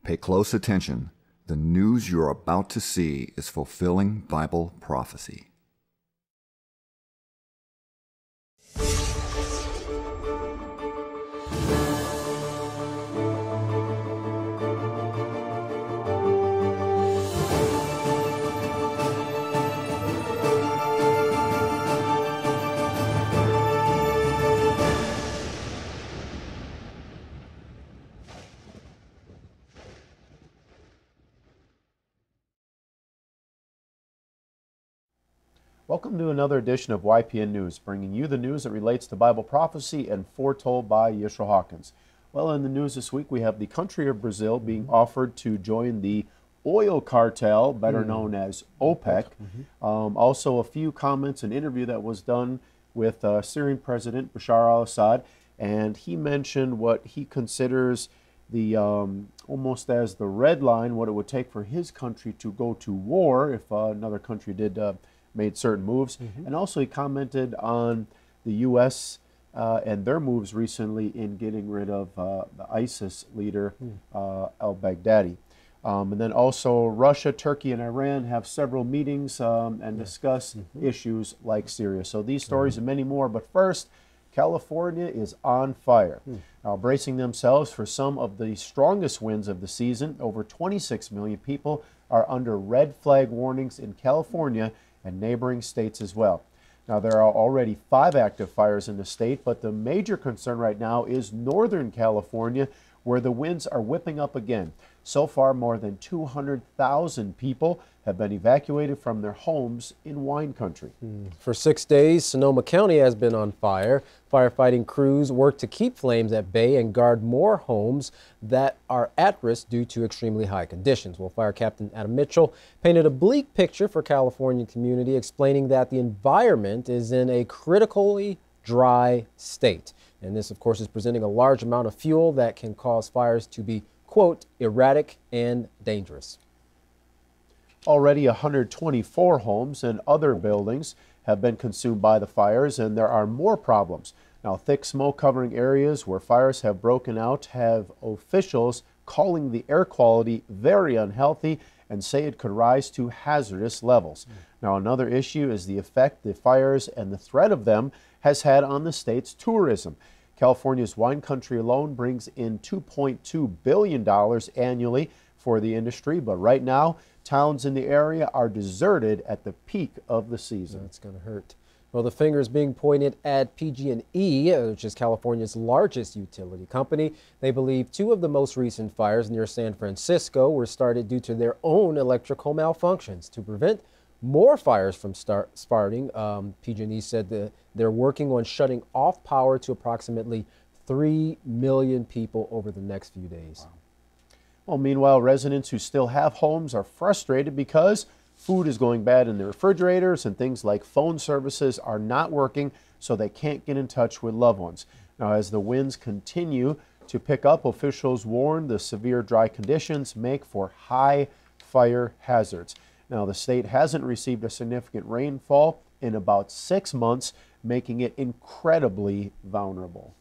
Pay close attention. The news you're about to see is fulfilling Bible prophecy. Welcome to another edition of YPN News, bringing you the news that relates to Bible prophecy and foretold by Yishra Hawkins. Well, in the news this week, we have the country of Brazil being offered to join the oil cartel, better known as OPEC. Also, a few comments, an interview that was done with Syrian President Bashar al-Assad, and he mentioned what he considers the almost as the red line, what it would take for his country to go to war if another country did made certain moves. And also he commented on the U.S. And their moves recently in getting rid of the ISIS leader, al-Baghdadi. And then also Russia, Turkey, and Iran have several meetings and discuss issues like Syria. So these stories and many more. But first, California is on fire. Now, bracing themselves for some of the strongest winds of the season, over 26 million people are under red flag warnings in California and neighboring states as well. Now, there are already 5 active fires in the state, but the major concern right now is Northern California, where the winds are whipping up again. So far, more than 200,000 people have been evacuated from their homes in wine country. For 6 days, Sonoma County has been on fire. Firefighting crews work to keep flames at bay and guard more homes that are at risk due to extremely high conditions. Well, Fire Captain Adam Mitchell painted a bleak picture for California community, explaining that the environment is in a critically dry state. And this, of course, is presenting a large amount of fuel that can cause fires to be, quote, erratic and dangerous. Already 124 homes and other buildings have been consumed by the fires, and there are more problems. Now, thick smoke covering areas where fires have broken out have officials calling the air quality very unhealthy and say it could rise to hazardous levels. Now, another issue is the effect the fires and the threat of them has had on the state's tourism. California's wine country alone brings in $2.2 billion annually for the industry, but right now, towns in the area are deserted at the peak of the season. That's going to hurt. Well, the finger is being pointed at PG&E, which is California's largest utility company. They believe 2 of the most recent fires near San Francisco were started due to their own electrical malfunctions. To prevent more fires from starting, PG&E said that they're working on shutting off power to approximately 3 million people over the next few days. Wow. Well, meanwhile, residents who still have homes are frustrated because food is going bad in their refrigerators and things like phone services are not working, so they can't get in touch with loved ones. Now, as the winds continue to pick up, officials warn the severe dry conditions make for high fire hazards. Now, the state hasn't received a significant rainfall in about 6 months, making it incredibly vulnerable.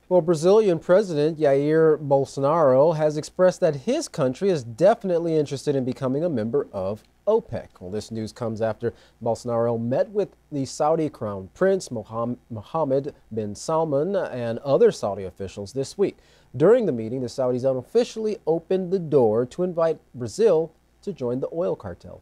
Well, Brazilian President Jair Bolsonaro has expressed that his country is definitely interested in becoming a member of OPEC. Well, this news comes after Bolsonaro met with the Saudi Crown Prince Mohammed bin Salman and other Saudi officials this week. During the meeting, the Saudis unofficially opened the door to invite Brazil to join the oil cartel.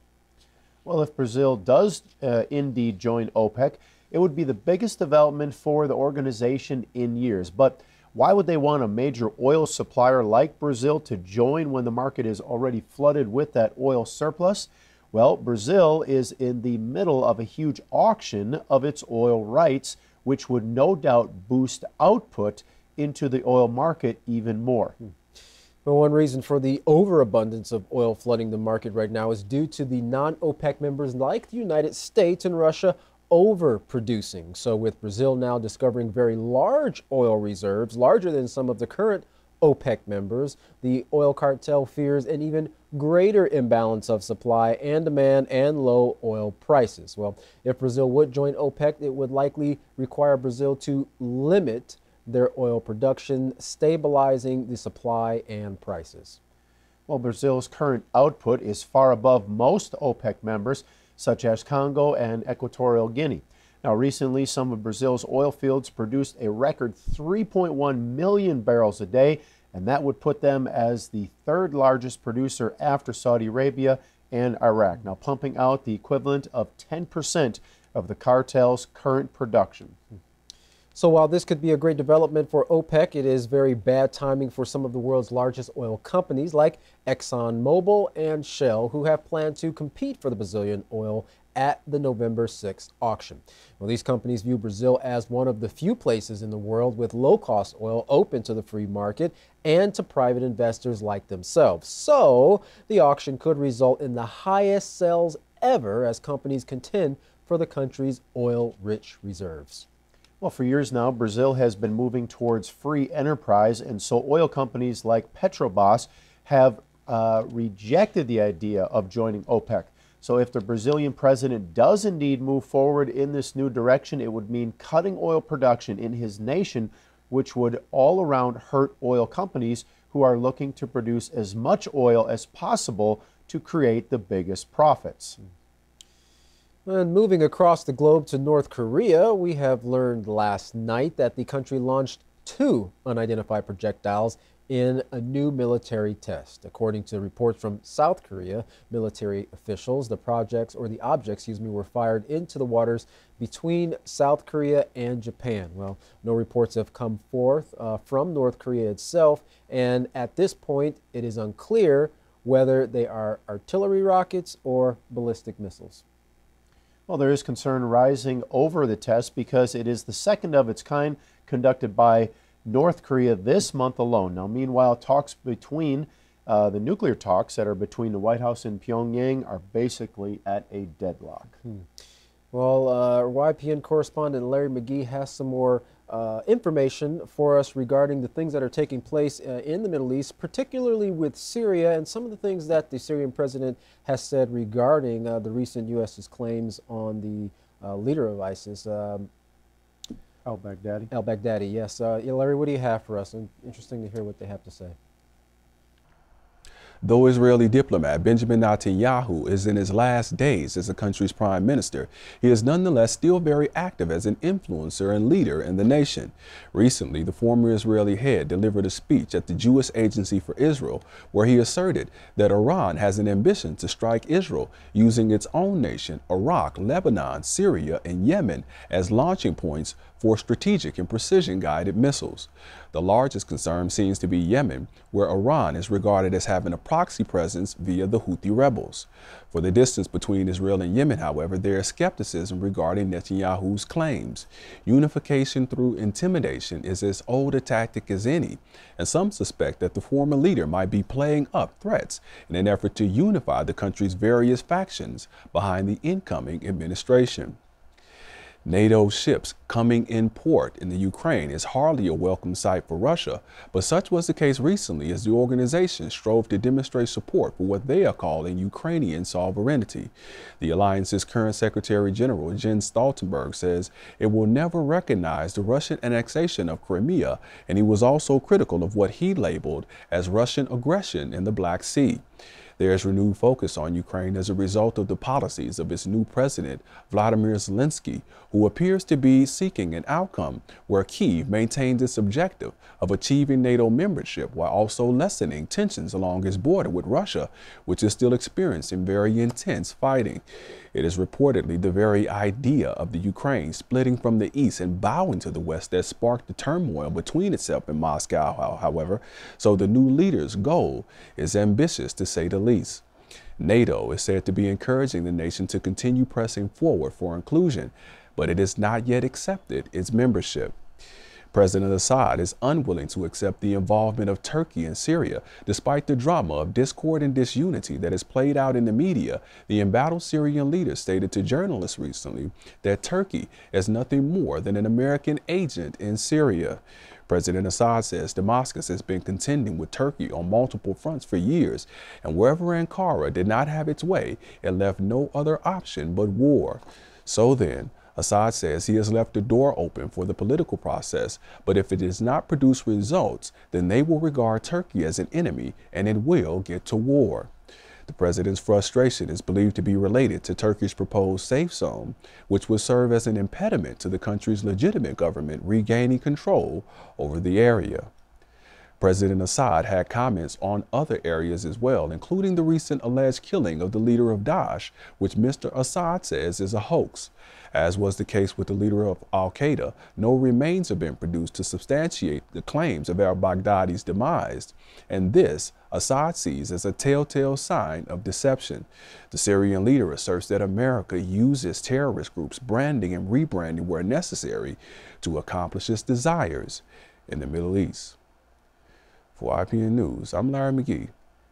Well, if Brazil does indeed join OPEC, it would be the biggest development for the organization in years. But why would they want a major oil supplier like Brazil to join when the market is already flooded with that oil surplus? Well, Brazil is in the middle of a huge auction of its oil rights, which would no doubt boost output into the oil market even more. Well, one reason for the overabundance of oil flooding the market right now is due to the non-OPEC members like the United States and Russia overproducing. So with Brazil now discovering very large oil reserves, larger than some of the current OPEC members, the oil cartel fears an even greater imbalance of supply and demand and low oil prices. Well, if Brazil would join OPEC, it would likely require Brazil to limit their oil production, stabilizing the supply and prices. Well, Brazil's current output is far above most OPEC members, such as Congo and Equatorial Guinea. Now, recently, some of Brazil's oil fields produced a record 3.1 million barrels a day, and that would put them as the third largest producer after Saudi Arabia and Iraq, now pumping out the equivalent of 10% of the cartel's current production. So while this could be a great development for OPEC, it is very bad timing for some of the world's largest oil companies like ExxonMobil and Shell, who have planned to compete for the Brazilian oil at the November 6th auction. Well, these companies view Brazil as one of the few places in the world with low-cost oil open to the free market and to private investors like themselves. So the auction could result in the highest sales ever as companies contend for the country's oil-rich reserves. Well, for years now, Brazil has been moving towards free enterprise, and so oil companies like Petrobras have rejected the idea of joining OPEC. So if the Brazilian president does indeed move forward in this new direction, it would mean cutting oil production in his nation, which would all around hurt oil companies who are looking to produce as much oil as possible to create the biggest profits. And moving across the globe to North Korea, we have learned last night that the country launched 2 unidentified projectiles in a new military test. According to reports from South Korea military officials, the objects, were fired into the waters between South Korea and Japan. Well, no reports have come forth from North Korea itself, and at this point, it is unclear whether they are artillery rockets or ballistic missiles. Well, there is concern rising over the test because it is the second of its kind conducted by North Korea this month alone. Now, meanwhile, talks between the nuclear talks that are between the White House and Pyongyang are basically at a deadlock. Well, YPN correspondent Larry McGee has some more information for us regarding the things that are taking place in the Middle East, particularly with Syria, and some of the things that the Syrian president has said regarding the recent U.S.'s claims on the leader of ISIS, al-Baghdadi. Al-Baghdadi, yes. Larry, what do you have for us? Interesting to hear what they have to say. Though Israeli diplomat Benjamin Netanyahu is in his last days as the country's prime minister, he is nonetheless still very active as an influencer and leader in the nation. Recently, the former Israeli head delivered a speech at the Jewish Agency for Israel, where he asserted that Iran has an ambition to strike Israel using its own nation, Iraq, Lebanon, Syria, and Yemen as launching points for strategic and precision-guided missiles. The largest concern seems to be Yemen, where Iran is regarded as having a proxy presence via the Houthi rebels. For the distance between Israel and Yemen, however, there is skepticism regarding Netanyahu's claims. Unification through intimidation is as old a tactic as any, and some suspect that the former leader might be playing up threats in an effort to unify the country's various factions behind the incoming administration. NATO ships coming in port in the Ukraine is hardly a welcome sight for Russia, but such was the case recently as the organization strove to demonstrate support for what they are calling Ukrainian sovereignty. The alliance's current Secretary General Jens Stoltenberg says it will never recognize the Russian annexation of Crimea, and he was also critical of what he labeled as Russian aggression in the Black Sea. There is renewed focus on Ukraine as a result of the policies of its new president, Vladimir Zelensky, who appears to be seeking an outcome where Kyiv maintains its objective of achieving NATO membership while also lessening tensions along its border with Russia, which is still experiencing very intense fighting. It is reportedly the very idea of the Ukraine splitting from the east and bowing to the west that sparked the turmoil between itself and Moscow, however, so the new leader's goal is ambitious to say the least. NATO is said to be encouraging the nation to continue pressing forward for inclusion, but it has not yet accepted its membership. President Assad is unwilling to accept the involvement of Turkey in Syria, despite the drama of discord and disunity that has played out in the media. The embattled Syrian leader stated to journalists recently that Turkey is nothing more than an American agent in Syria. President Assad says Damascus has been contending with Turkey on multiple fronts for years, and wherever Ankara did not have its way, it left no other option but war. So then, Assad says he has left the door open for the political process, but if it does not produce results, then they will regard Turkey as an enemy and it will get to war. The president's frustration is believed to be related to Turkey's proposed safe zone, which would serve as an impediment to the country's legitimate government regaining control over the area. President Assad had comments on other areas as well, including the recent alleged killing of the leader of Daesh, which Mr. Assad says is a hoax. As was the case with the leader of al-Qaeda, no remains have been produced to substantiate the claims of al-Baghdadi's demise, and this Assad sees as a telltale sign of deception. The Syrian leader asserts that America uses terrorist groups' branding and rebranding where necessary to accomplish its desires in the Middle East. For YPN News, I'm Larry McGee.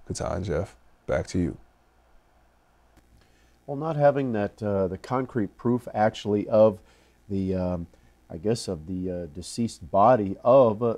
Katan Jeff, back to you. Well, not having that the concrete proof actually of the, I guess, of the deceased body of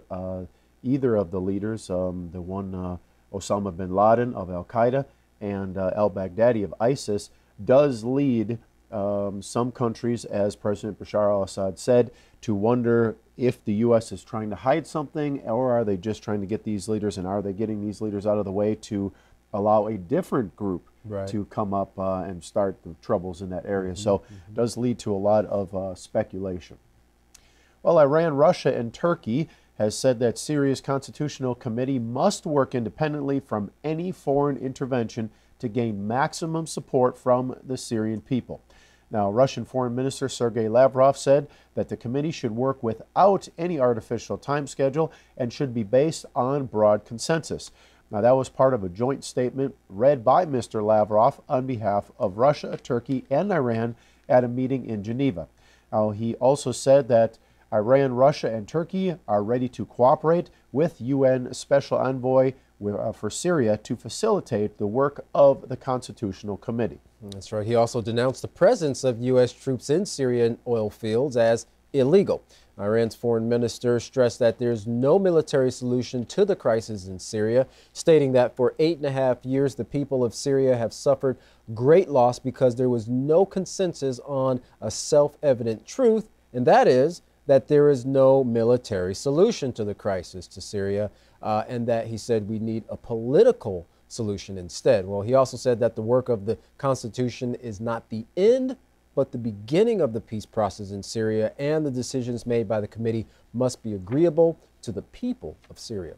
either of the leaders, the one Osama bin Laden of al-Qaeda and al-Baghdadi of ISIS, does lead some countries, as President Bashar al-Assad said, to wonder if the U.S. is trying to hide something, or are they just trying to get these leaders, and are they getting these leaders out of the way to allow a different group to come up and start the troubles in that area. So it does lead to a lot of speculation. Well, Iran, Russia, and Turkey has said that Syria's Constitutional Committee must work independently from any foreign intervention to gain maximum support from the Syrian people. Now, Russian Foreign Minister Sergei Lavrov said that the committee should work without any artificial time schedule and should be based on broad consensus. Now, that was part of a joint statement read by Mr. Lavrov on behalf of Russia, Turkey, and Iran at a meeting in Geneva. Now, he also said that Iran, Russia, and Turkey are ready to cooperate with UN Special Envoy for Syria to facilitate the work of the Constitutional Committee. That's right. He also denounced the presence of U.S. troops in Syrian oil fields as illegal. Iran's foreign minister stressed that there's no military solution to the crisis in Syria, stating that for 8.5 years, the people of Syria have suffered great loss because there was no consensus on a self-evident truth, and that is that there is no military solution to the crisis to Syria, and that he said we need a political solution instead. Well, he also said that the work of the Constitution is not the end, but the beginning of the peace process in Syria, and the decisions made by the committee must be agreeable to the people of Syria.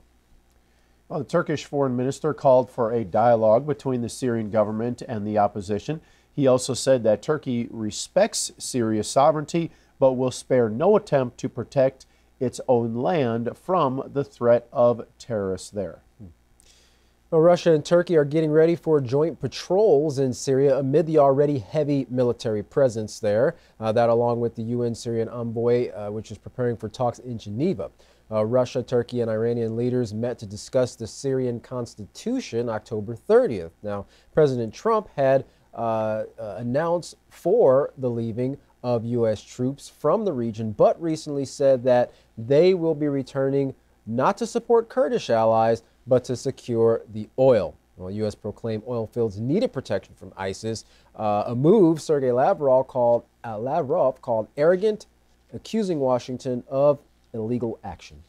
Well, the Turkish foreign minister called for a dialogue between the Syrian government and the opposition. He also said that Turkey respects Syria's sovereignty, but will spare no attempt to protect its own land from the threat of terrorists there. Well, Russia and Turkey are getting ready for joint patrols in Syria amid the already heavy military presence there. That along with the UN Syrian envoy, which is preparing for talks in Geneva. Russia, Turkey, and Iranian leaders met to discuss the Syrian constitution October 30th. Now, President Trump had announced for the leaving of U.S. troops from the region, but recently said that they will be returning not to support Kurdish allies, but to secure the oil. Well, U.S. proclaimed oil fields needed protection from ISIS, a move Sergei Lavrov called arrogant, accusing Washington of illegal action.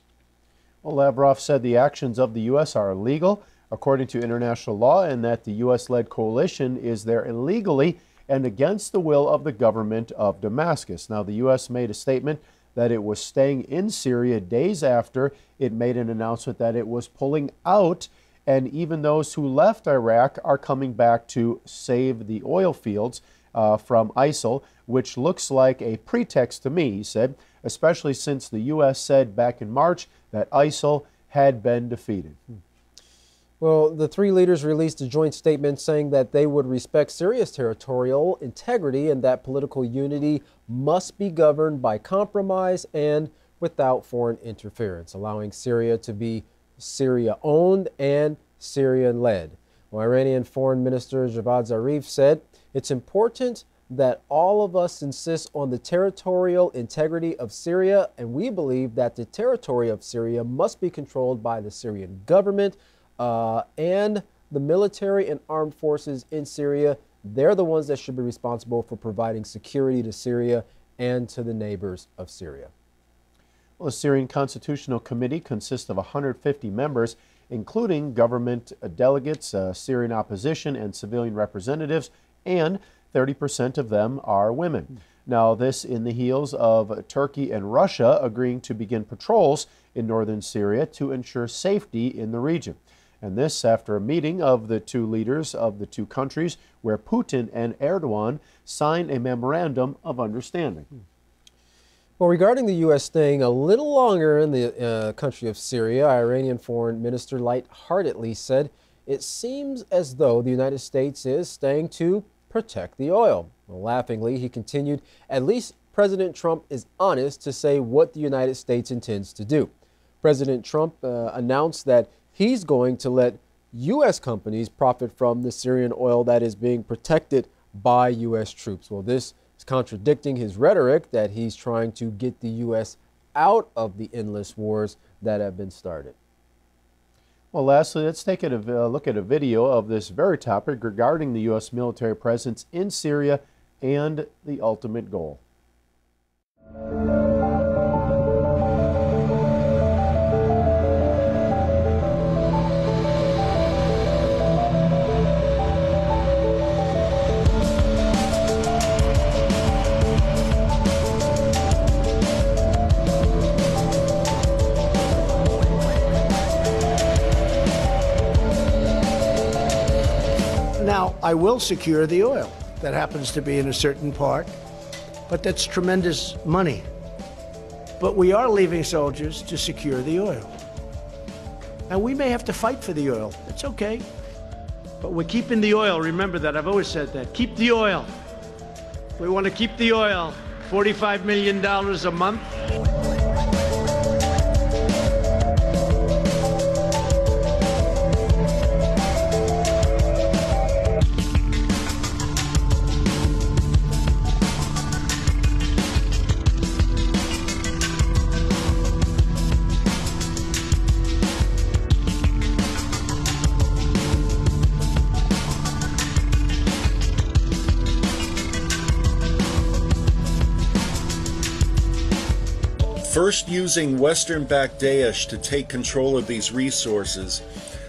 Well, Lavrov said the actions of the U.S. are illegal according to international law, and that the U.S.-led coalition is there illegally and against the will of the government of Damascus. Now, the U.S. made a statement that it was staying in Syria days after it made an announcement that it was pulling out, and even those who left Iraq are coming back to save the oil fields from ISIL, which looks like a pretext to me, he said, especially since the U.S. said back in March that ISIL had been defeated. Well, the three leaders released a joint statement saying that they would respect Syria's territorial integrity and that political unity must be governed by compromise and without foreign interference, allowing Syria to be Syria-owned and Syrian-led. Well, Iranian Foreign Minister Javad Zarif said, "It's important that all of us insist on the territorial integrity of Syria, and we believe that the territory of Syria must be controlled by the Syrian government, and the military and armed forces in Syria. They're the ones that should be responsible for providing security to Syria and to the neighbors of Syria. Well, the Syrian Constitutional Committee consists of 150 members, including government delegates, Syrian opposition, and civilian representatives, and 30% of them are women. Now, this in the heels of Turkey and Russia agreeing to begin patrols in northern Syria to ensure safety in the region. And this after a meeting of the two leaders of the two countries where Putin and Erdogan signed a memorandum of understanding. Well, regarding the U.S. staying a little longer in the country of Syria, Iranian Foreign Minister lightheartedly said, "It seems as though the United States is staying to protect the oil." Well, laughingly, he continued, "At least President Trump is honest to say what the United States intends to do." President Trump announced that he's going to let U.S. companies profit from the Syrian oil that is being protected by U.S. troops. Well, this is contradicting his rhetoric that he's trying to get the U.S. out of the endless wars that have been started. Well, lastly, let's take a look at a video of this very topic regarding the U.S. military presence in Syria and the ultimate goal. Now, I will secure the oil. That happens to be in a certain part, but that's tremendous money. But we are leaving soldiers to secure the oil. And we may have to fight for the oil. It's okay. But we're keeping the oil. Remember that. I've always said that. Keep the oil. We want to keep the oil. $45 million a month. First using Western-backed Daesh to take control of these resources,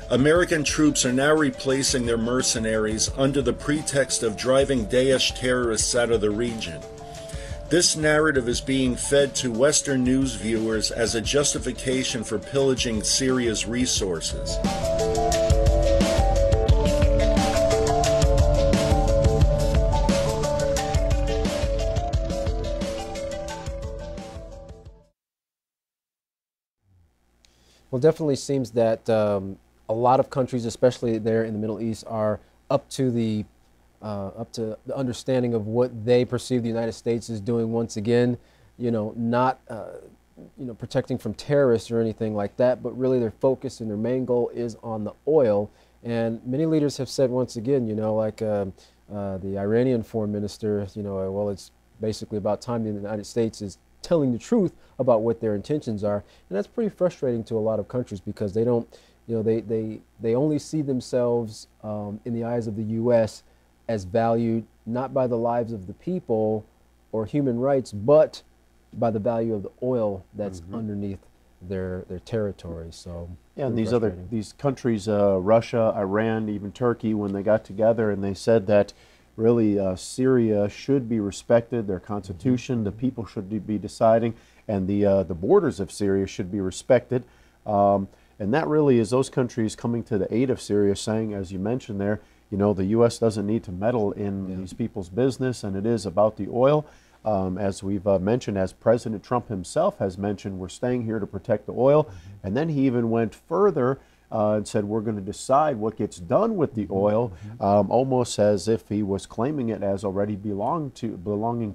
American troops are now replacing their mercenaries under the pretext of driving Daesh terrorists out of the region. This narrative is being fed to Western news viewers as a justification for pillaging Syria's resources. Well, definitely seems that a lot of countries, especially there in the Middle East, are up to the understanding of what they perceive the United States is doing once again. Not protecting from terrorists or anything like that, but really their focus and their main goal is on the oil. And many leaders have said once again, like the Iranian foreign minister, well, it's basically about time the United States is telling the truth about what their intentions are. And that's pretty frustrating to a lot of countries because they don't, they only see themselves in the eyes of the U.S. as valued not by the lives of the people or human rights, but by the value of the oil that's underneath their territory. So yeah, and these countries, Russia, Iran, even Turkey, when they got together and they said that really Syria should be respected, their constitution, the people should be deciding, and the borders of Syria should be respected. And that really is those countries coming to the aid of Syria, saying, as you mentioned there, the U.S. doesn't need to meddle in these people's business, and it is about the oil. As we've mentioned, as President Trump himself has mentioned, we're staying here to protect the oil. And then he even went further and said, we're going to decide what gets done with the oil, almost as if he was claiming it as already belonging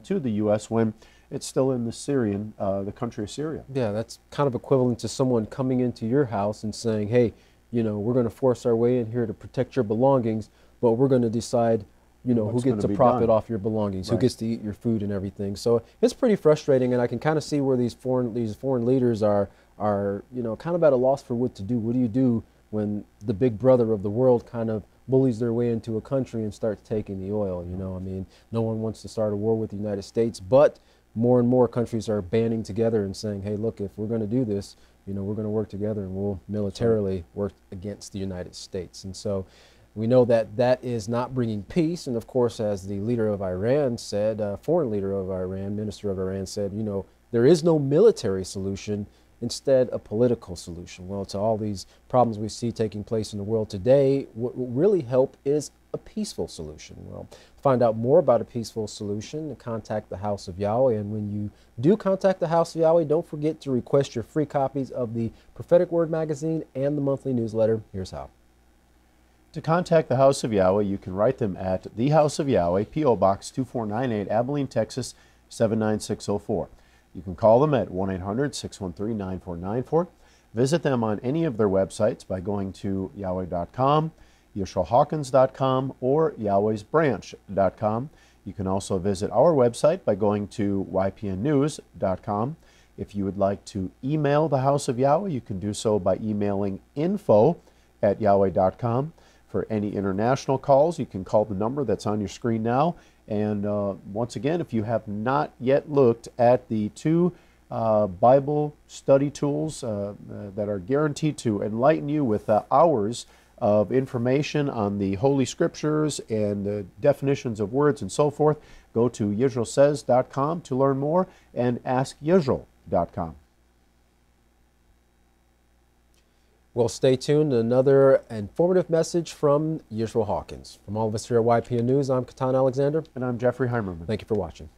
to the U.S. when it's still in the country of Syria. Yeah, that's kind of equivalent to someone coming into your house and saying, hey, we're going to force our way in here to protect your belongings, but we're going to decide who gets to profit off your belongings, who gets to eat your food and everything. So it's pretty frustrating, and I can kind of see where these foreign leaders are kind of at a loss for what to do. What do you do when the big brother of the world kind of bullies their way into a country and starts taking the oil? I mean, no one wants to start a war with the United States, but more and more countries are banding together and saying, hey, look, if we're going to do this, we're going to work together and we'll militarily work against the United States. And so we know that that is not bringing peace. And of course, as the leader of Iran said, foreign leader of Iran, minister of Iran said, there is no military solution, instead a political solution. Well, to all these problems we see taking place in the world today, what will really help is a peaceful solution. Well, to find out more about a peaceful solution, contact the House of Yahweh. And when you do contact the House of Yahweh, don't forget to request your free copies of the Prophetic Word magazine and the monthly newsletter. Here's how. To contact the House of Yahweh, you can write them at the House of Yahweh, P.O. Box 2498, Abilene, Texas 79604. You can call them at 1-800-613-9494. Visit them on any of their websites by going to yahweh.com, YeshuaHawkins.com, or Yahweh'sBranch.com. You can also visit our website by going to YPNnews.com. If you would like to email the House of Yahweh, you can do so by emailing info@yahweh.com. For any international calls, you can call the number that's on your screen now. And once again, if you have not yet looked at the two Bible study tools that are guaranteed to enlighten you with hours of information on the Holy Scriptures and the definitions of words and so forth, go to YisraelSays.com to learn more, and AskYisrael.com. Well, stay tuned. Another informative message from Yisrael Hawkins. From all of us here at YPN News, I'm Katan Alexander. And I'm Jeffrey Heimerman. Thank you for watching.